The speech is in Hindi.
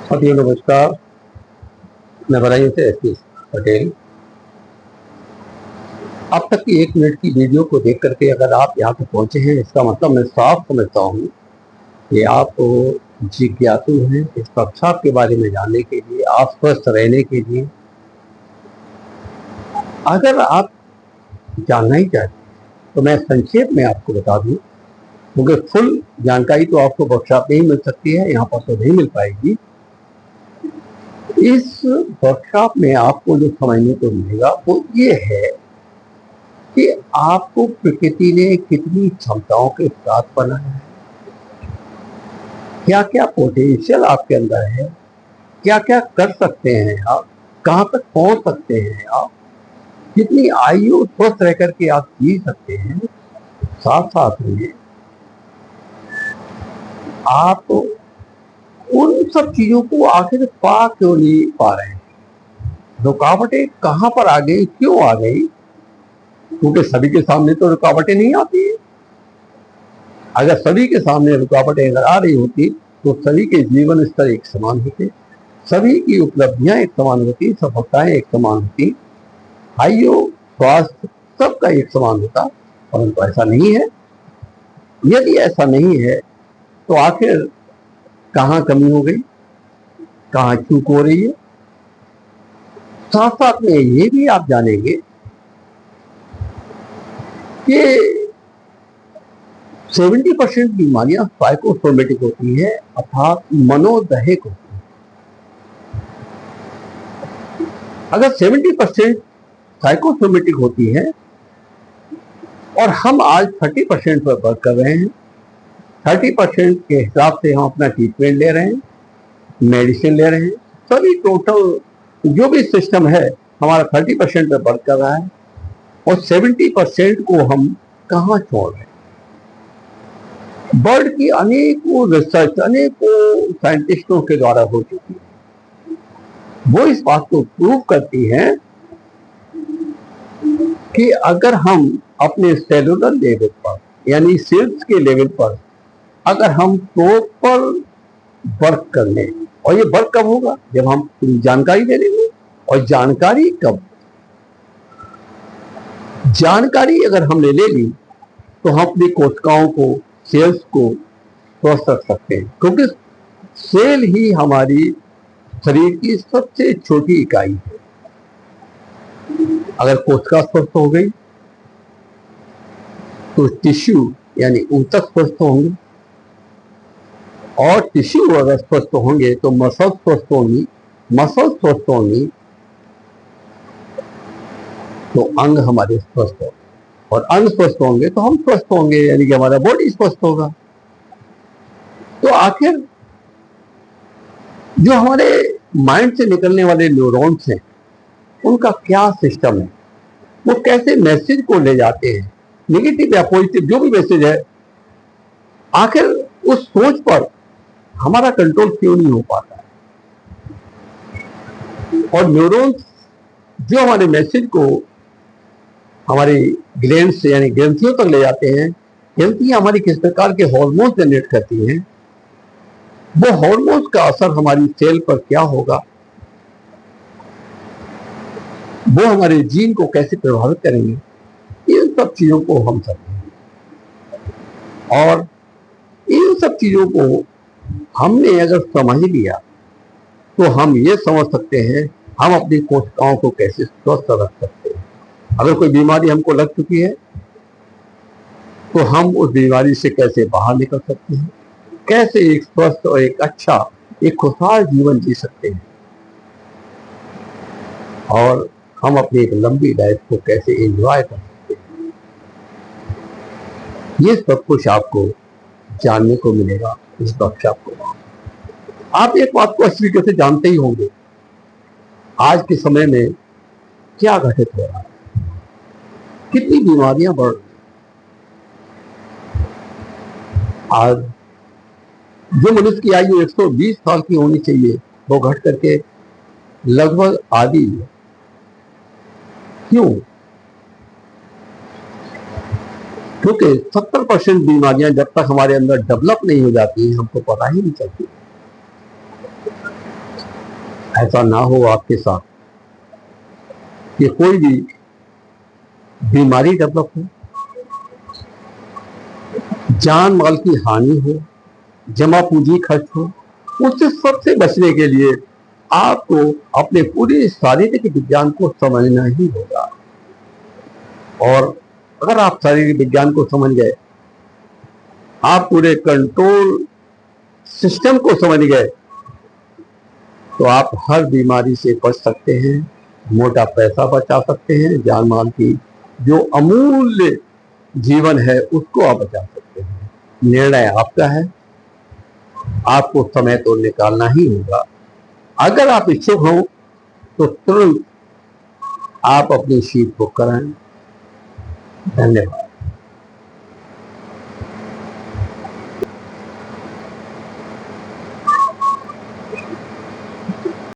साथियों नमस्कार। मैं बदायूं से एसपी पटेल। अब तक की 1 मिनट की वीडियो को देख करके अगर आप यहाँ तक पहुंचे हैं, इसका मतलब मैं साफ समझता हूँ कि आप जिज्ञासु हैं इस वर्कशॉप के बारे में जानने के लिए, आप स्वस्थ रहने के लिए। अगर आप जानना ही चाहते हैं तो मैं संक्षेप में आपको बता दूं, क्योंकि फुल जानकारी तो आपको वर्कशॉप में ही मिल सकती है, यहाँ पर तो नहीं मिल पाएगी। इस वर्कशॉप में आपको जो समझने को मिलेगा वो ये है कि आपको प्रकृति ने कितनी क्षमताओं के साथ बनाया है, क्या क्या पोटेंशियल आपके अंदर है, क्या क्या कर सकते हैं आप, कहाँ तक पहुंच सकते हैं आप, कितनी आयु स्वस्थ रह करके आप जी सकते हैं। साथ साथ में आप उन सब चीजों को आखिर पा क्यों नहीं पा रहे हैं, रुकावटें कहाँ पर आ गई, क्यों आ गई? क्योंकि सभी के सामने तो रुकावटें नहीं आती है। अगर सभी के सामने रुकावटें अगर आ रही होती तो सभी के जीवन स्तर एक समान होते, सभी की उपलब्धियां एक समान होती, सफलताएं एक समान होती, आयु स्वास्थ्य सबका एक समान होता, परंतु ऐसा नहीं है। यदि ऐसा नहीं है तो आखिर कहाँ कमी हो गई, कहाँ चूक हो रही है? साथ साथ में ये भी आप जानेंगे कि 70% बीमारियां साइकोसोमेटिक होती है, अर्थात मनोदैहिक होती है। अगर 70% साइकोसोमेटिक होती है और हम आज 30% पर वर्क कर रहे हैं, 30% के हिसाब से हम अपना ट्रीटमेंट ले रहे हैं, मेडिसिन ले रहे हैं, सभी टोटल जो भी सिस्टम है हमारा 30% पर वर्क कर रहा है, और 70% को हम कहाँ छोड़ रहे हैं? बर्ड की अनेकों रिसर्च, अनेकों साइंटिस्टों के द्वारा हो चुकी है, वो इस बात को प्रूव करती हैं कि अगर हम अपने सेलुलर लेवल पर यानी सेल्स के लेवल पर अगर हम प्रॉपर वर्क कर लें, और ये वर्क कब होगा? जब हम पूरी जानकारी ले लेंगे। और जानकारी कब? जानकारी अगर हमने ले ली तो हम अपनी कोशिकाओं को, सेल्स को स्वस्थ रख सकते हैं, क्योंकि सेल ही हमारी शरीर की सबसे छोटी इकाई है। अगर कोशिका स्वस्थ हो गई तो टिश्यू यानी ऊतक स्वस्थ होंगे, और टिश्यू अगर स्वस्थ होंगे तो मसल स्वस्थ होंगी, मसल स्वस्थ होंगी तो अंग हमारे स्वस्थ होंगे, और अंग स्वस्थ होंगे तो हम स्वस्थ होंगे, यानी कि हमारा बॉडी स्वस्थ होगा। तो आखिर जो हमारे माइंड से निकलने वाले न्यूरॉन्स हैं उनका क्या सिस्टम है, वो कैसे मैसेज को ले जाते हैं, नेगेटिव या पॉजिटिव जो भी मैसेज है, आखिर उस सोच पर हमारा कंट्रोल क्यों नहीं हो पाता है? और न्यूरॉन्स जो हमारे मैसेज को हमारी ग्लैंड से यानी ग्रंथियों तक ले जाते हैं, ग्रंथियां हमारी किस प्रकार के हार्मोन जनरेट करती हैं, वो हार्मोन्स का असर हमारी सेल पर क्या होगा, वो हमारे जीन को कैसे प्रभावित करेंगे, इन सब चीजों को हम समझेंगे। और इन सब चीजों को हमने अगर समझ लिया तो हम ये समझ सकते हैं हम अपनी कोशिकाओं को कैसे स्वस्थ रख सकते हैं। अगर कोई बीमारी हमको लग चुकी है तो हम उस बीमारी से कैसे बाहर निकल सकते हैं, कैसे एक स्वस्थ और एक अच्छा, एक खुशहाल जीवन जी सकते हैं, और हम अपनी एक लंबी लाइफ को कैसे एंजॉय कर सकते हैं। ये सब कुछ आपको जानने को मिलेगा इस वर्कशॉप को। आप एक बात को अच्छी तरीके से जानते ही होंगे, आज के समय में क्या घटित हो रहा है, कितनी बीमारियां बढ़ रही। आज जो मनुष्य की आयु 120 साल की होनी चाहिए वो घट करके लगभग आधी है। क्यों? क्योंकि 70% बीमारियां जब तक हमारे अंदर डेवलप नहीं हो जाती हैं हमको पता ही नहीं चलती। ऐसा ना हो आपके साथ कि कोई भी बीमारी डेवलप हो, जान माल की हानि हो, जमा पूंजी खर्च हो। उससे सबसे बचने के लिए आपको अपने पूरे शारीरिक विज्ञान को समझना ही होगा। और अगर आप शारीरिक विज्ञान को समझ गए, आप पूरे कंट्रोल सिस्टम को समझ गए, तो आप हर बीमारी से बच सकते हैं, मोटा पैसा बचा सकते हैं, जान माल की जो अमूल्य जीवन है उसको आप बचा सकते हैं। निर्णय आपका है, आपको समय तो निकालना ही होगा। अगर आप इच्छुक हो तो तुरंत आप अपनी सीट बुक कराएं। धन्यवाद।